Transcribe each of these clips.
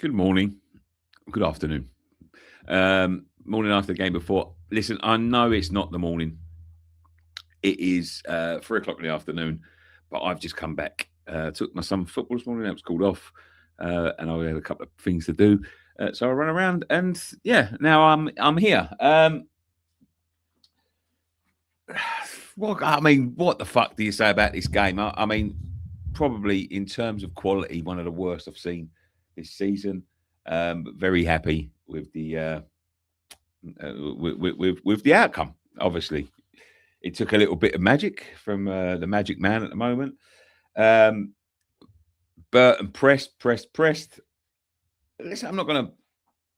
Good morning. Good afternoon. Morning after the game before. Listen, I know it's not the morning. It is 3 o'clock in the afternoon, but I've just come back. Took my son football this morning. That was called off, and I had a couple of things to do. So I ran around, and yeah, now I'm here. What the fuck do you say about this game? I mean, probably in terms of quality, one of the worst I've seen this season. But very happy with the outcome. Obviously, it took a little bit of magic from the magic man at the moment. Burton pressed. Listen, I'm not going to.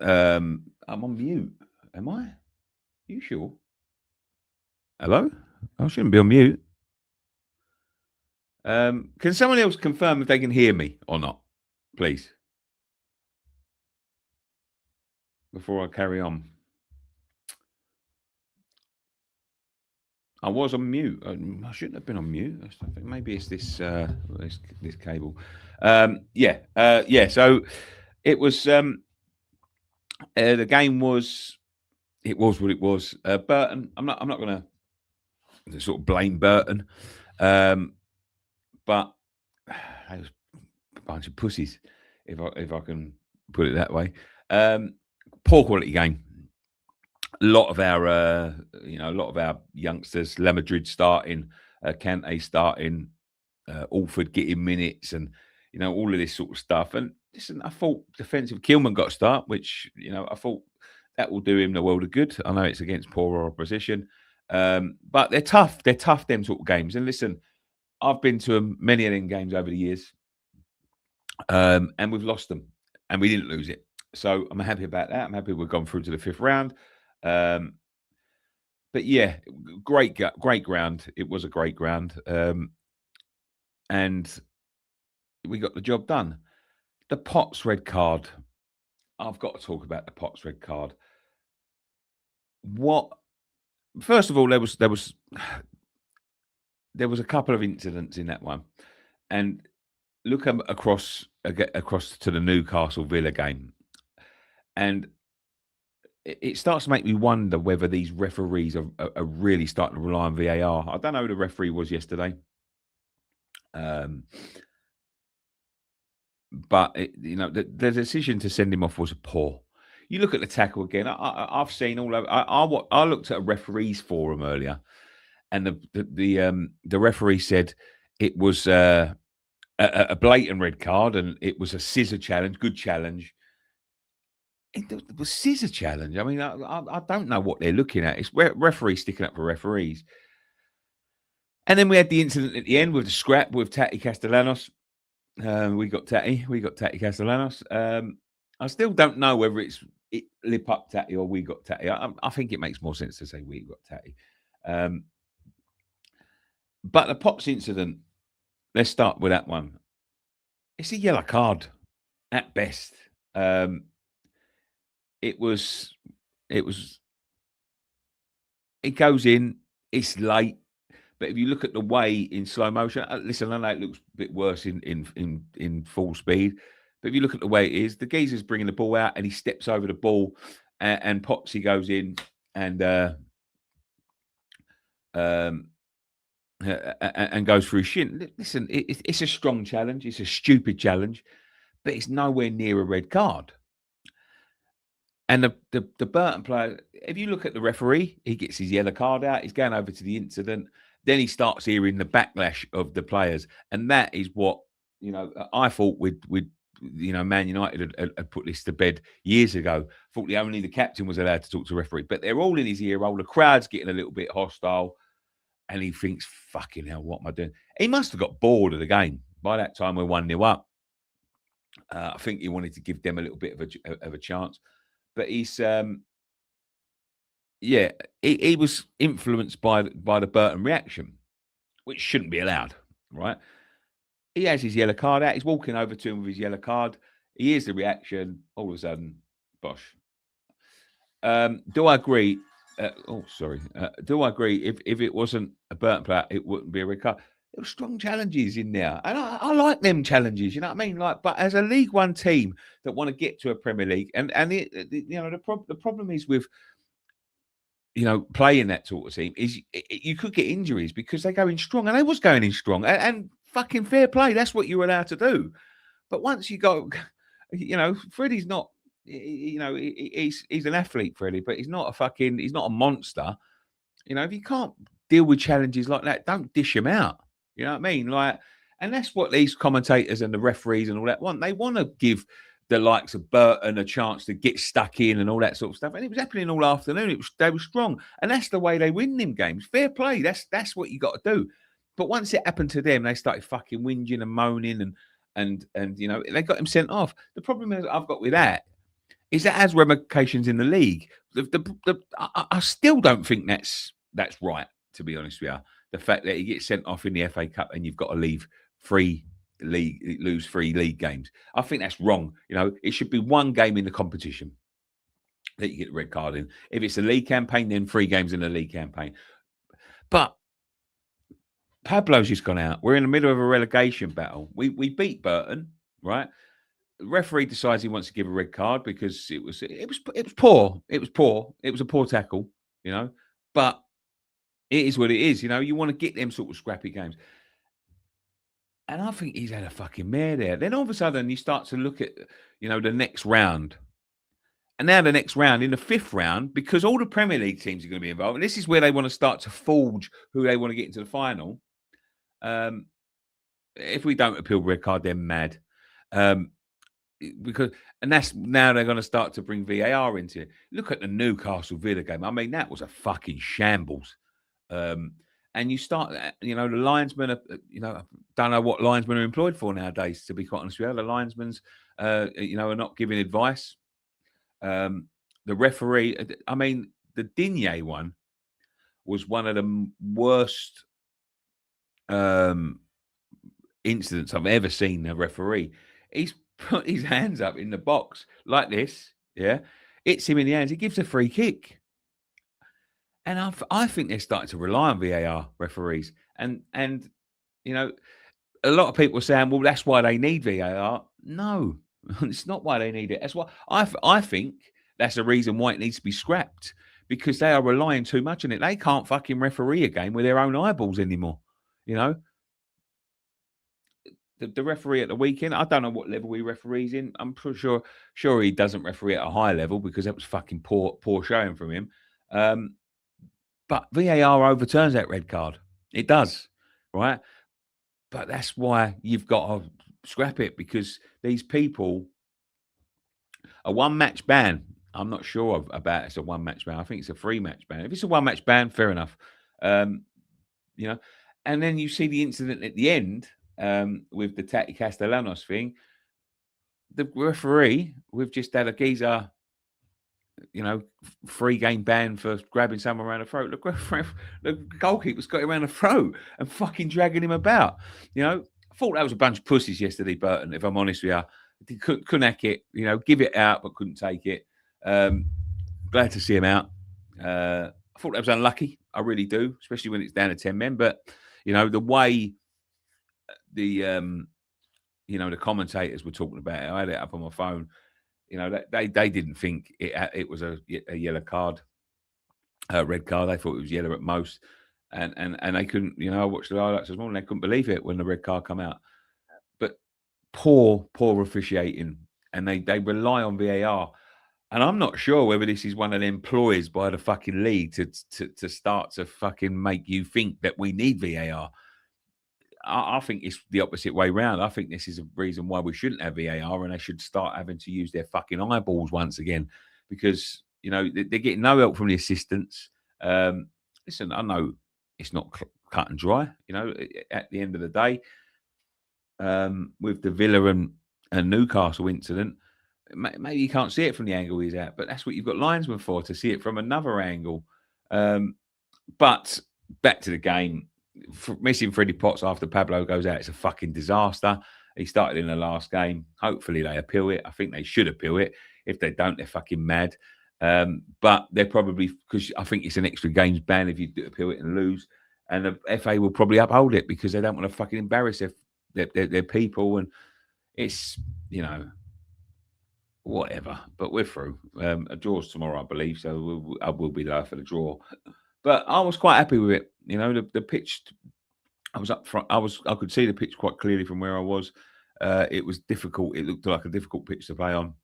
I'm on mute. Am I? You sure? Hello? I shouldn't be on mute. Can someone else confirm if they can hear me or not, please? Before I carry on. I was on mute. I shouldn't have been on mute. I think maybe it's this cable. Yeah. So it was. The game was. It was what it was. Burton. I'm not going to sort of blame Burton, but they was a bunch of pussies, if I can put it that way. Poor quality game. A lot of our youngsters, La Madrid starting, Kante starting, Alford getting minutes, and all of this sort of stuff. And listen, I thought defensive Kilman got a start, which I thought that will do him the world of good. I know it's against poorer opposition, but they're tough. They're tough, them sort of games. And listen, I've been to many of them games over the years, and we've lost them, and we didn't lose it. So I'm happy about that. I'm happy we've gone through to the fifth round. But yeah, great ground. It was a great ground, and we got the job done. The Potts red card. I've got to talk about the Potts red card. What? First of all, there was a couple of incidents in that one, and look across to the Newcastle Villa game, and it starts to make me wonder whether these referees are really starting to rely on VAR. I don't know who the referee was yesterday, but the decision to send him off was poor. You look at the tackle again. I've seen all over. I looked at a referees forum earlier, and the referee said it was a blatant red card, and it was a scissor challenge, good challenge. It was scissor challenge. I mean, I don't know what they're looking at. It's referees sticking up for referees. And then we had the incident at the end with the scrap with Tati Castellanos. We got Tati Castellanos. I still don't know whether it's lip up Tati or we got Tati. I think it makes more sense to say we got Tati. But the Potts incident, let's start with that one. It's a yellow card at best. It goes in, it's late, but if you look at the way in slow motion, listen, I know it looks a bit worse in full speed, but if you look at the way it is, the geezer's bringing the ball out and he steps over the ball, and Potsy goes in and goes through his shin. Listen, it's a strong challenge, it's a stupid challenge, but it's nowhere near a red card. And the Burton player, if you look at the referee, he gets his yellow card out. He's going over to the incident. Then he starts hearing the backlash of the players, and that is what I thought with Man United had put this to bed years ago. Thought only the captain was allowed to talk to the referee, but they're all in his ear hole. The crowd's getting a little bit hostile, and he thinks, "Fucking hell, what am I doing?" He must have got bored of the game by that time. We're 1-0 up. I think he wanted to give them a little bit of a chance. But he's, he was influenced by the Burton reaction, which shouldn't be allowed, right? He has his yellow card out. He's walking over to him with his yellow card. He hears the reaction. All of a sudden, bosh. Do I agree? Do I agree? If it wasn't a Burton player, it wouldn't be a red card. there were strong challenges in there, and I like them challenges. You know what I mean? Like, but as a League One team that want to get to a Premier League, and the problem is with playing that sort of team is you could get injuries because they go in strong, and they was going in strong, and fucking fair play. That's what you're allowed to do. But once you go, Freddie's not. He's an athlete, Freddie, but he's not a monster. If you can't deal with challenges like that, don't dish him out. You know what I mean? Like, and that's what these commentators and the referees and all that want. They want to give the likes of Burton a chance to get stuck in and all that sort of stuff. And it was happening all afternoon. They were strong, and that's the way they win them games. Fair play. That's what you got to do. But once it happened to them, they started fucking whinging and moaning, and they got him sent off. The problem is I've got with that is that has ramifications in the league. I still don't think that's right, to be honest with you. The fact that he gets sent off in the FA Cup and you've got to lose 3 league games. I think that's wrong. It should be 1 game in the competition that you get the red card in. If it's a league campaign, then 3 games in the league campaign. But Pablo's just gone out. We're in the middle of a relegation battle. We beat Burton, right? The referee decides he wants to give a red card because it was poor. It was poor. It was a poor tackle, But it is what it is, You want to get them sort of scrappy games. And I think he's had a fucking mare there. Then all of a sudden you start to look at, the next round. And now the next round, in the 5th round, because all the Premier League teams are going to be involved, and this is where they want to start to forge who they want to get into the final. If we don't appeal red card, they're mad. That's now they're going to start to bring VAR into it. Look at the Newcastle Villa game. I mean, that was a fucking shambles. And you start, the linesmen are, don't know what linesmen are employed for nowadays, to be quite honest with you. The linesmen's, are not giving advice. The referee, I mean, the Digne one was one of the worst incidents I've ever seen a referee. He's put his hands up in the box like this, yeah, hits him in the hands. He gives a free kick. And I think they're starting to rely on VAR referees. And a lot of people are saying, well, that's why they need VAR. No, it's not why they need it. That's why I think that's the reason why it needs to be scrapped, because they are relying too much on it. They can't fucking referee a game with their own eyeballs anymore, The referee at the weekend, I don't know what level he referees in. I'm pretty sure he doesn't referee at a high level, because that was fucking poor showing from him. But VAR overturns that red card. It does, right? But that's why you've got to scrap it, because these people, a 1-match ban, I'm not sure about it's a 1-match ban. I think it's a 3-match ban. If it's a 1-match ban, fair enough. And then you see the incident at the end with the Tati Castellanos thing. The referee, we've just had a geezer, 3-game ban for grabbing someone around the throat. The goalkeeper's got him around the throat and fucking dragging him about. I thought that was a bunch of pussies yesterday, Burton, if I'm honest with you. He couldn't hack it, give it out, but couldn't take it. Glad to see him out. I thought that was unlucky. I really do, especially when it's down to 10 men. But, the way the commentators were talking about it, I had it up on my phone. They didn't think it was a yellow card, red card. They thought it was yellow at most, and they couldn't. I watched the highlights this morning. They couldn't believe it when the red card come out. But poor officiating, and they rely on VAR. And I'm not sure whether this is one of them ploys by the fucking league to start to fucking make you think that we need VAR. I think it's the opposite way round. I think this is a reason why we shouldn't have VAR, and they should start having to use their fucking eyeballs once again, because, they're getting no help from the assistants. Listen, I know it's not cut and dry, at the end of the day, with the Villa and Newcastle incident, maybe you can't see it from the angle he's at, but that's what you've got linesmen for, to see it from another angle. But back to the game. Missing Freddie Potts after Pablo goes out, it's a fucking disaster. He started in the last game. Hopefully they appeal it. I think they should appeal it. If they don't, they're fucking mad. But they're probably, because I think it's an extra games ban if you do appeal it and lose. and the FA will probably uphold it because they don't want to fucking embarrass their people, and it's whatever. But we're through. A draw's tomorrow, I believe, so I will be there for the draw. But I was quite happy with it. The pitch. I was up front. I could see the pitch quite clearly from where I was. It was difficult. It looked like a difficult pitch to play on,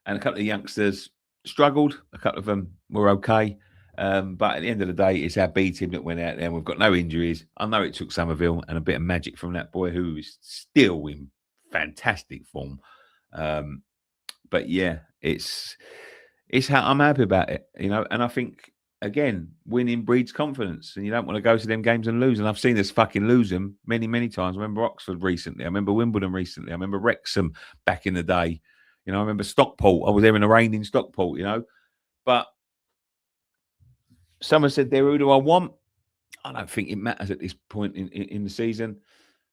and a couple of youngsters struggled. A couple of them were okay. But at the end of the day, it's our B team that went out there, and we've got no injuries. I know it took Somerville and a bit of magic from that boy who is still in fantastic form. But yeah, it's how I'm happy about it, and I think again, winning breeds confidence, and you don't want to go to them games and lose. And I've seen us fucking lose them many, many times. I remember Oxford recently. I remember Wimbledon recently. I remember Wrexham back in the day. I remember Stockport. I was there in the rain in Stockport, But someone said there, who do I want? I don't think it matters at this point in the season.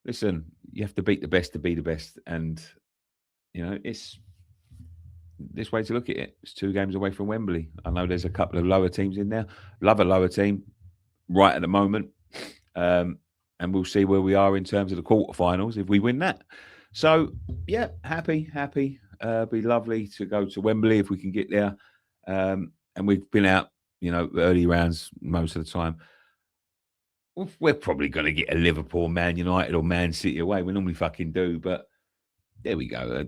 Listen, you have to beat the best to be the best. And, it's this way to look at it. It's 2 games away from Wembley. I know there's a couple of lower teams in there. Love a lower team right at the moment. And we'll see where we are in terms of the quarterfinals if we win that. So, yeah, happy. Be lovely to go to Wembley if we can get there. And we've been out, early rounds most of the time. We're probably going to get a Liverpool, Man United or Man City away. We normally fucking do, but there we go.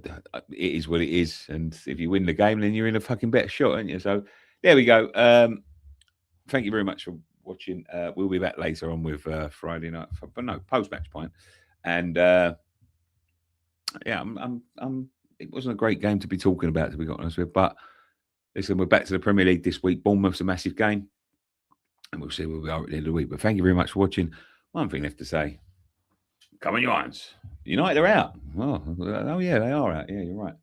It is what it is. And if you win the game, then you're in a fucking better shot, aren't you? So there we go. Thank you very much for watching. We'll be back later on with Friday night, but no, post-match point. And yeah, it wasn't a great game to be talking about, to be honest with. But listen, we're back to the Premier League this week. Bournemouth's a massive game. And we'll see where we are at the end of the week. But thank you very much for watching. One thing left to say. Come on, you Irons. United are out. Oh, yeah, they are out. Yeah, you're right.